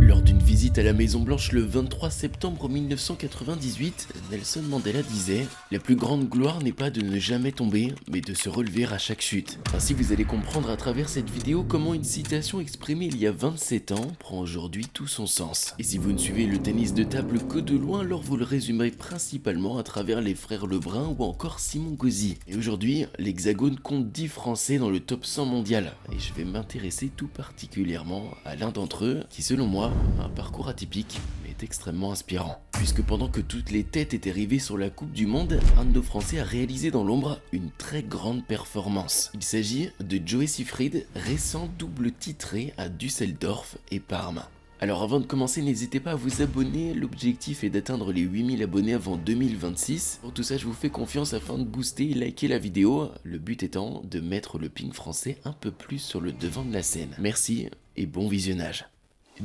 Lors d'une visite à la Maison Blanche le 23 septembre 1998, Nelson Mandela disait « La plus grande gloire n'est pas de ne jamais tomber, mais de se relever à chaque chute ». Ainsi vous allez comprendre à travers cette vidéo comment une citation exprimée il y a 27 ans prend aujourd'hui tout son sens. Et si vous ne suivez le tennis de table que de loin, alors vous le résumerez principalement à travers les frères Lebrun ou encore Simon Gauzy. Et aujourd'hui, l'Hexagone compte 10 Français dans le top 100 mondial, et je vais m'intéresser tout particulièrement à l'un d'entre eux qui selon moi a un parcours atypique mais est extrêmement inspirant. Puisque pendant que toutes les têtes étaient rivées sur la Coupe du Monde, un de nos Français a réalisé dans l'ombre une très grande performance. Il s'agit de Joey Siegfried, récent double titré à Düsseldorf et Parme. Alors avant de commencer, n'hésitez pas à vous abonner, l'objectif est d'atteindre les 8000 abonnés avant 2026. Pour tout ça, je vous fais confiance afin de booster et liker la vidéo, le but étant de mettre le ping français un peu plus sur le devant de la scène. Merci et bon visionnage.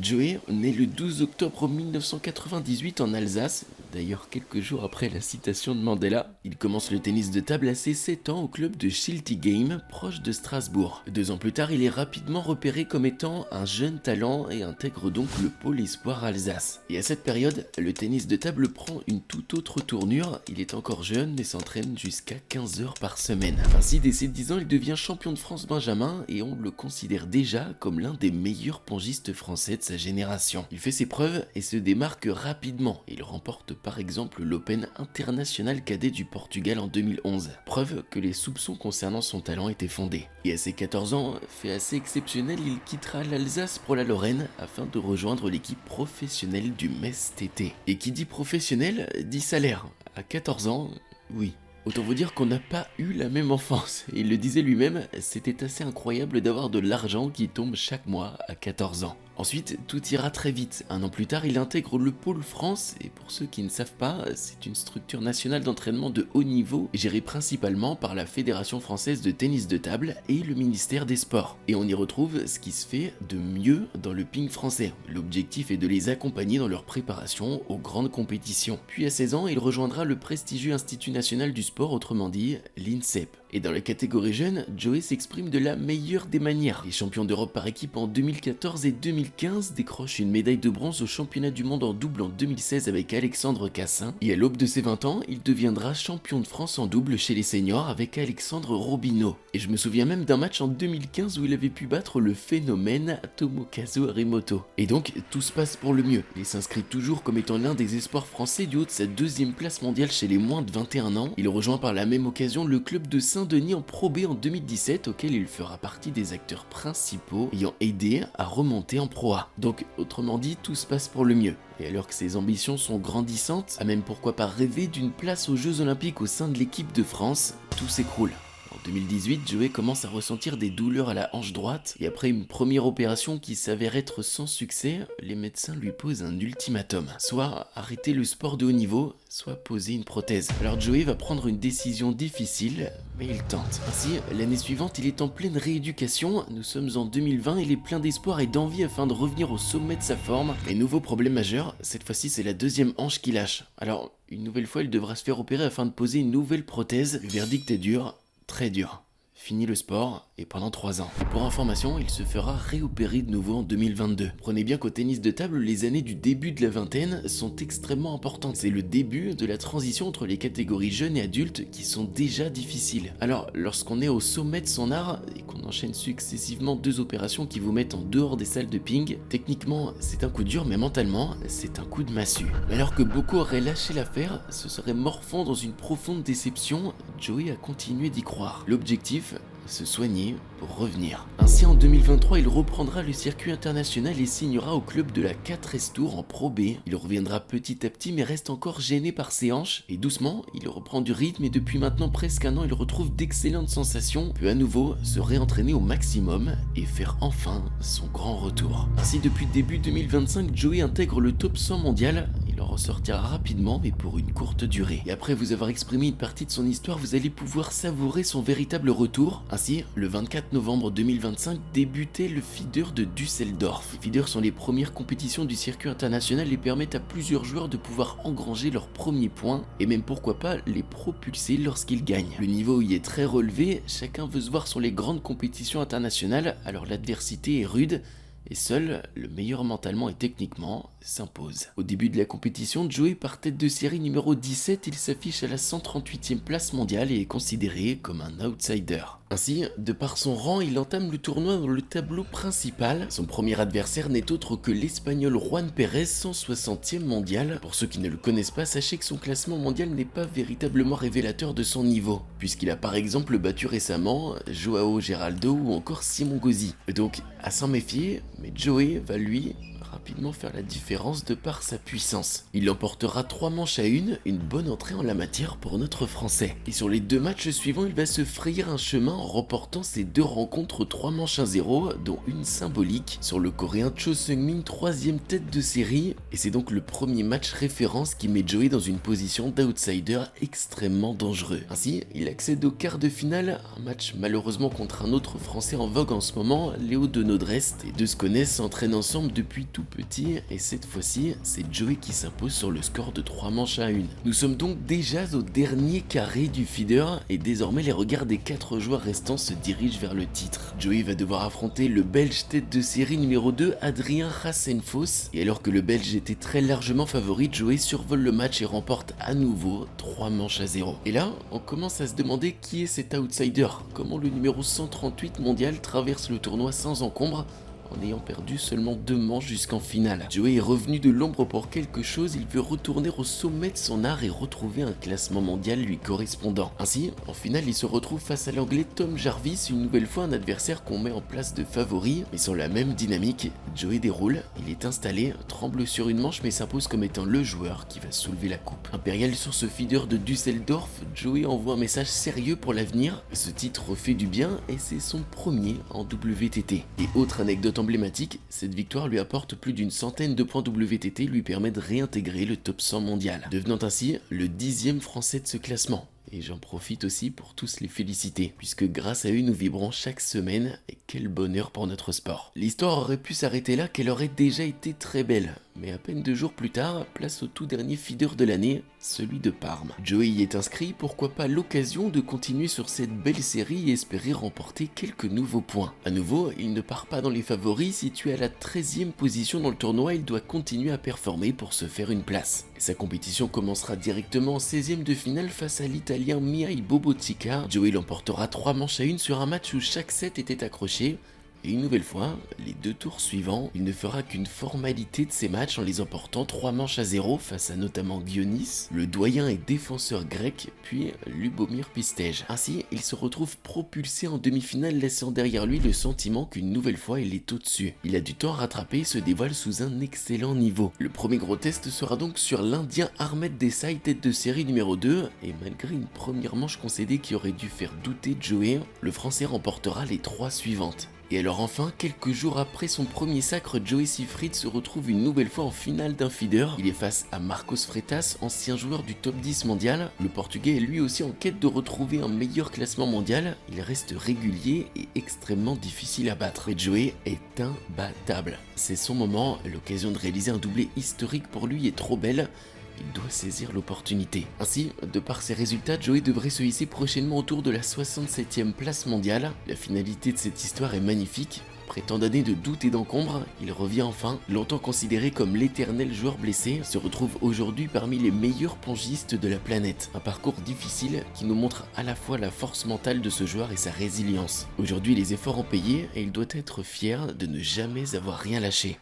Joey, né le 12 octobre 1998 en Alsace, d'ailleurs quelques jours après la citation de Mandela, il commence le tennis de table à ses 7 ans au club de Schiltigheim, proche de Strasbourg. 2 ans plus tard, il est rapidement repéré comme étant un jeune talent et intègre donc le pôle espoir Alsace. Et à cette période, le tennis de table prend une toute autre tournure, il est encore jeune et s'entraîne jusqu'à 15 heures par semaine. Ainsi, dès ses 10 ans, il devient champion de France Benjamin et on le considère déjà comme l'un des meilleurs pongistes français de sa génération. Il fait ses preuves et se démarque rapidement. Il remporte par exemple l'Open international cadet du Portugal en 2011. Preuve que les soupçons concernant son talent étaient fondés. Et à ses 14 ans, fait assez exceptionnel, il quittera l'Alsace pour la Lorraine afin de rejoindre l'équipe professionnelle du Metz TT. Et qui dit professionnel, dit salaire. À 14 ans, oui. Autant vous dire qu'on n'a pas eu la même enfance. Et il le disait lui-même, c'était assez incroyable d'avoir de l'argent qui tombe chaque mois à 14 ans. Ensuite, tout ira très vite. 1 an plus tard, il intègre le Pôle France, et pour ceux qui ne savent pas, c'est une structure nationale d'entraînement de haut niveau, gérée principalement par la Fédération française de tennis de table et le ministère des Sports. Et on y retrouve ce qui se fait de mieux dans le ping français. L'objectif est de les accompagner dans leur préparation aux grandes compétitions. Puis à 16 ans, il rejoindra le prestigieux Institut national du sport, autrement dit l'INSEP. Et dans la catégorie jeune, Joey s'exprime de la meilleure des manières. Les champions d'Europe par équipe en 2014 et 2015 décrochent une médaille de bronze au championnat du monde en double en 2016 avec Alexandre Cassin. Et à l'aube de ses 20 ans, il deviendra champion de France en double chez les seniors avec Alexandre Robineau. Et je me souviens même d'un match en 2015 où il avait pu battre le phénomène Tomokazu Harimoto. Et donc, tout se passe pour le mieux. Il s'inscrit toujours comme étant l'un des espoirs français du haut de sa 2e place mondiale chez les moins de 21 ans. Il rejoint par la même occasion le club de Saint-Denis en Pro B en 2017 auquel il fera partie des acteurs principaux ayant aidé à remonter en Pro A. Donc autrement dit, tout se passe pour le mieux. Et alors que ses ambitions sont grandissantes, à même pourquoi pas rêver d'une place aux Jeux Olympiques au sein de l'équipe de France, tout s'écroule. En 2018, Joey commence à ressentir des douleurs à la hanche droite et après une première opération qui s'avère être sans succès, les médecins lui posent un ultimatum. Soit arrêter le sport de haut niveau, soit poser une prothèse. Alors Joey va prendre une décision difficile, mais il tente. Ainsi, l'année suivante, il est en pleine rééducation, nous sommes en 2020, il est plein d'espoir et d'envie afin de revenir au sommet de sa forme. Mais nouveau problème majeur, cette fois-ci c'est la 2e hanche qui lâche. Alors, une nouvelle fois, il devra se faire opérer afin de poser une nouvelle prothèse. Le verdict est dur. Très dur. Fini le sport, et pendant 3 ans. Et pour information, il se fera réopérer de nouveau en 2022. Prenez bien qu'au tennis de table, les années du début de la vingtaine sont extrêmement importantes. C'est le début de la transition entre les catégories jeunes et adultes qui sont déjà difficiles. Alors, lorsqu'on est au sommet de son art, et qu'on enchaîne successivement 2 opérations qui vous mettent en dehors des salles de ping, techniquement, c'est un coup dur, mais mentalement, c'est un coup de massue. Mais alors que beaucoup auraient lâché l'affaire, se seraient morfondus dans une profonde déception, Joey a continué d'y croire. L'objectif, se soigner pour revenir. Ainsi en 2023, il reprendra le circuit international et signera au club de la 4S Tour en Pro B. Il reviendra petit à petit mais reste encore gêné par ses hanches et doucement, il reprend du rythme et depuis maintenant presque 1 an, il retrouve d'excellentes sensations, peut à nouveau se réentraîner au maximum et faire enfin son grand retour. Ainsi depuis début 2025, Joey intègre le top 100 mondial. Il en ressortira rapidement mais pour une courte durée. Et après vous avoir exprimé une partie de son histoire, vous allez pouvoir savourer son véritable retour. Ainsi, le 24 novembre 2025 débutait le FIDE de Düsseldorf. Les FIDE sont les premières compétitions du circuit international et permettent à plusieurs joueurs de pouvoir engranger leurs premiers points et même pourquoi pas les propulser lorsqu'ils gagnent. Le niveau y est très relevé, chacun veut se voir sur les grandes compétitions internationales, alors l'adversité est rude, Et seul le meilleur mentalement et techniquement s'impose. Au début de la compétition, Joey part tête de série numéro 17, il s'affiche à la 138e place mondiale et est considéré comme un outsider. Ainsi, de par son rang, il entame le tournoi dans le tableau principal. Son premier adversaire n'est autre que l'Espagnol Juan Pérez, 160e mondial. Pour ceux qui ne le connaissent pas, sachez que son classement mondial n'est pas véritablement révélateur de son niveau, puisqu'il a par exemple battu récemment Joao Geraldo ou encore Simon Gauzy. Donc, à s'en méfier, mais Joey va lui rapidement faire la différence de par sa puissance. Il emportera 3 manches à une bonne entrée en la matière pour notre Français. Et sur les 2 matchs suivants, il va se frayer un chemin en remportant ses 2 rencontres 3 manches à 0, dont une symbolique sur le Coréen Cho Seung-min, 3e tête de série. Et c'est donc le premier match référence qui met Joey dans une position d'outsider extrêmement dangereux. Ainsi, il accède au quart de finale, un match malheureusement contre un autre Français en vogue en ce moment, Léo de Nodrest. Les deux se connaissent, s'entraînent ensemble depuis tout petit, et cette fois-ci, c'est Joey qui s'impose sur le score de 3 manches à 1. Nous sommes donc déjà au dernier carré du feeder, et désormais les regards des 4 joueurs restants se dirigent vers le titre. Joey va devoir affronter le Belge tête de série numéro 2, Adrien Rassenfoss, et alors que le Belge était très largement favori, Joey survole le match et remporte à nouveau 3 manches à 0. Et là, on commence à se demander qui est cet outsider, comment le numéro 138 mondial traverse le tournoi sans encombre, en ayant perdu seulement 2 manches jusqu'en finale. Joey est revenu de l'ombre pour quelque chose, il veut retourner au sommet de son art et retrouver un classement mondial lui correspondant. Ainsi, en finale, il se retrouve face à l'anglais Tom Jarvis, une nouvelle fois un adversaire qu'on met en place de favori, mais sans la même dynamique. Joey déroule, il est installé, tremble sur une manche mais s'impose comme étant le joueur qui va soulever la coupe. Impérial sur ce feeder de Düsseldorf, Joey envoie un message sérieux pour l'avenir. Ce titre fait du bien et c'est son premier en WTT. Et autre anecdote emblématique, cette victoire lui apporte plus d'une centaine de points WTT, lui permet de réintégrer le top 100 mondial, devenant ainsi le 10e français de ce classement. Et j'en profite aussi pour tous les féliciter, puisque grâce à eux nous vibrons chaque semaine, et quel bonheur pour notre sport. L'histoire aurait pu s'arrêter là, qu'elle aurait déjà été très belle, mais à peine 2 jours plus tard, place au tout dernier feeder de l'année, celui de Parme. Joey y est inscrit, pourquoi pas l'occasion de continuer sur cette belle série et espérer remporter quelques nouveaux points. À nouveau, il ne part pas dans les favoris, situé à la 13e position dans le tournoi, il doit continuer à performer pour se faire une place. Et sa compétition commencera directement en 16e de finale face à l'Italien Mihai Bobotica. Joey l'emportera 3 manches à 1 sur un match où chaque set était accroché. Et une nouvelle fois, les 2 tours suivants, il ne fera qu'une formalité de ces matchs en les emportant 3 manches à 0 face à notamment Gionis, le doyen et défenseur grec, puis Lubomir Pistej. Ainsi, il se retrouve propulsé en demi-finale, laissant derrière lui le sentiment qu'une nouvelle fois il est au-dessus. Il a du temps à rattraper et se dévoile sous un excellent niveau. Le premier gros test sera donc sur l'Indien Ahmed Desai, tête de série numéro 2, et malgré une première manche concédée qui aurait dû faire douter Joey, le Français remportera les 3 suivantes. Et alors enfin, quelques jours après son premier sacre, Joey Siegfried se retrouve une nouvelle fois en finale d'un feeder. Il est face à Marcos Freitas, ancien joueur du top 10 mondial. Le Portugais est lui aussi en quête de retrouver un meilleur classement mondial. Il reste régulier et extrêmement difficile à battre. Et Joey est imbattable. C'est son moment, l'occasion de réaliser un doublé historique pour lui est trop belle. Il doit saisir l'opportunité. Ainsi, de par ses résultats, Joey devrait se hisser prochainement autour de la 67e place mondiale. La finalité de cette histoire est magnifique. Après tant d'années de doute et d'encombre, il revient enfin. Longtemps considéré comme l'éternel joueur blessé, se retrouve aujourd'hui parmi les meilleurs pongistes de la planète. Un parcours difficile qui nous montre à la fois la force mentale de ce joueur et sa résilience. Aujourd'hui, les efforts ont payé et il doit être fier de ne jamais avoir rien lâché.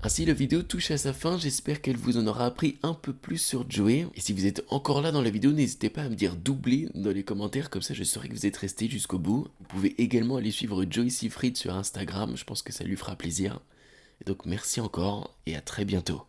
Ainsi, la vidéo touche à sa fin, j'espère qu'elle vous en aura appris un peu plus sur Joey. Et si vous êtes encore là dans la vidéo, n'hésitez pas à me dire doublé dans les commentaires, comme ça je saurai que vous êtes resté jusqu'au bout. Vous pouvez également aller suivre Joey Siegfried sur Instagram, je pense que ça lui fera plaisir. Et donc merci encore et à très bientôt.